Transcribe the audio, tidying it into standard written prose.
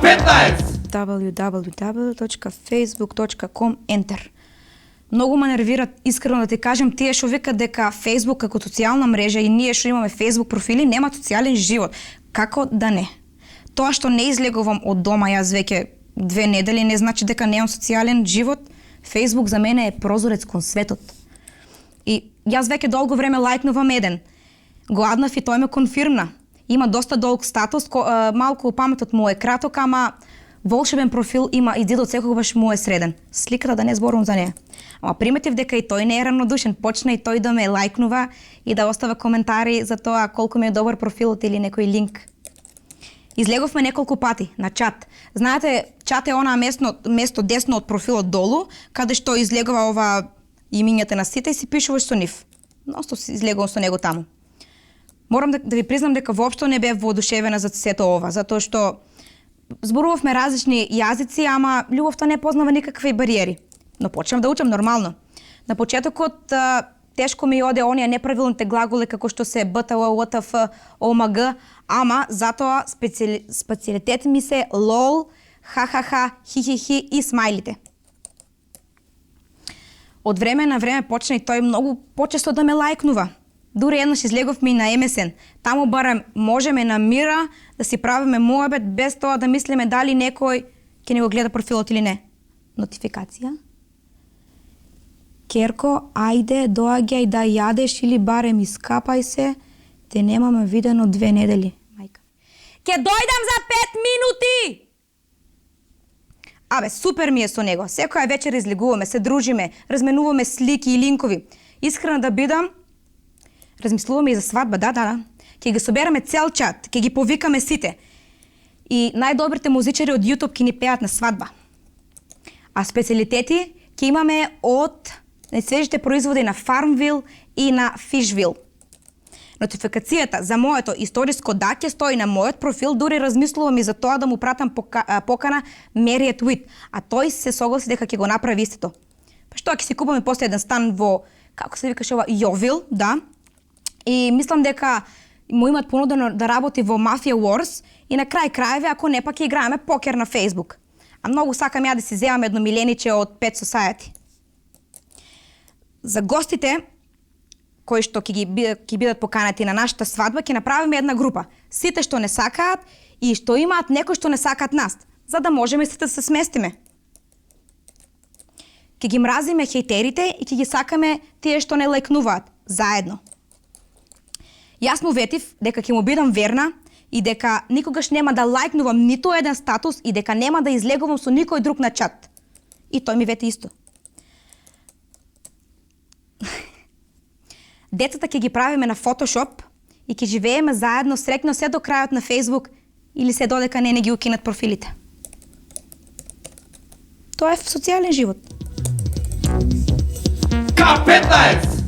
K15 www.facebook.com Enter. Многу ме нервират, искрено да ти кажем, тие што викат дека Facebook како социјална мрежа и ние што имаме Facebook профили немаат социјален живот. Како да не? Тоа што не излегувам од дома јас веќе 2 недели не значи дека немам социјален живот. Facebook за мене е прозорец кон светот. И јас веќе долго време лајкнувам еден. Го аднав и тој ме конфирмна. Има доста долг статус, малку паметот му е краток, ама волшебен профил има и дидот секогаш му е среден. Сликата да не зборувам за неја. Ама приметив дека и тој не е равнодушен, почна и тој да ме лајкнува и да остава коментари за тоа колку ми е добар профилот или некој линк. Излеговме неколку пати на чат. Знаете, чат е онаа место десно од профилот долу, каде што излегува ова имињата на сите и си пишуваш со нив. Носто си излегувам со него таму. Морам да ви признам дека воопшто не бев воодушевена за сето ова, затоа што зборувавме различни јазици, ама љубовта не познава никакви бариери. Но почнав да учам нормално. На почетокот тешко ми оде оние неправилните глаголи како што се БТЛ, ЛТФ, ОМГ, ама затоа специјалитет ми се лол, ха-ха-ха, хи-хи-хи и смајлите. Од време на време почна и тој многу почесто да ме лајкнува. Дури еднаш излеговме и на MSN. Таму барем можеме на мира да си правиме муабет без тоа да мислиме дали некој ќе не го гледа профилот или не. Нотификација. Керко, ајде, доаѓај да јадеш или барем искапај се, те немаме видено 2 недели. Мајка. Ке дојдам за 5 минути! Абе, супер ми е со него. Секоја вечер излегуваме, се дружиме, разменуваме слики и линкови. Искрена да бидам, размислуваме и за свадба, да. Ќе ги собераме цел чат, ќе ги повикаме сите. И најдобрите музичари од YouTube ќе ни пеат на свадба. А специјалитети ќе имаме од најсвежите производи на Farmville и на Fishville. Нотификацијата за моето историско да ќе стои на мојот профил, дури размислувам и за тоа да му пратам покана Мериет Уит, а тој се согласи дека ќе го направи истото. Па што ќе си купаме после еден стан во, како се викаше ова, Јовил, да. И мислам дека му имат понудено да работи во Mafia Wars и на крај крајеве, ако не пак ќе играеме покер на Facebook. А многу сакам ја да си земам едно милениче од Pet Society. За гостите кои што ќе бидат поканети на нашата свадба, ќе направиме една група. Сите што не сакаат и што имаат некој што не сакаат нас, за да можеме сите да се сместиме. Ќе ги мразиме хејтерите и ќе ги сакаме тие што не лајкнуваат, заедно. Јас му ветив дека ќе му бидам верна и дека никогаш нема да лајкнувам ниту еден статус и дека нема да излегувам со никој друг на чат. И тој ми вети исто. Децата ќе ги правиме на Photoshop и ќе живееме заедно среќно се до крајот на Facebook или се додека не ги укинат профилите. Тоа е социјален живот. K15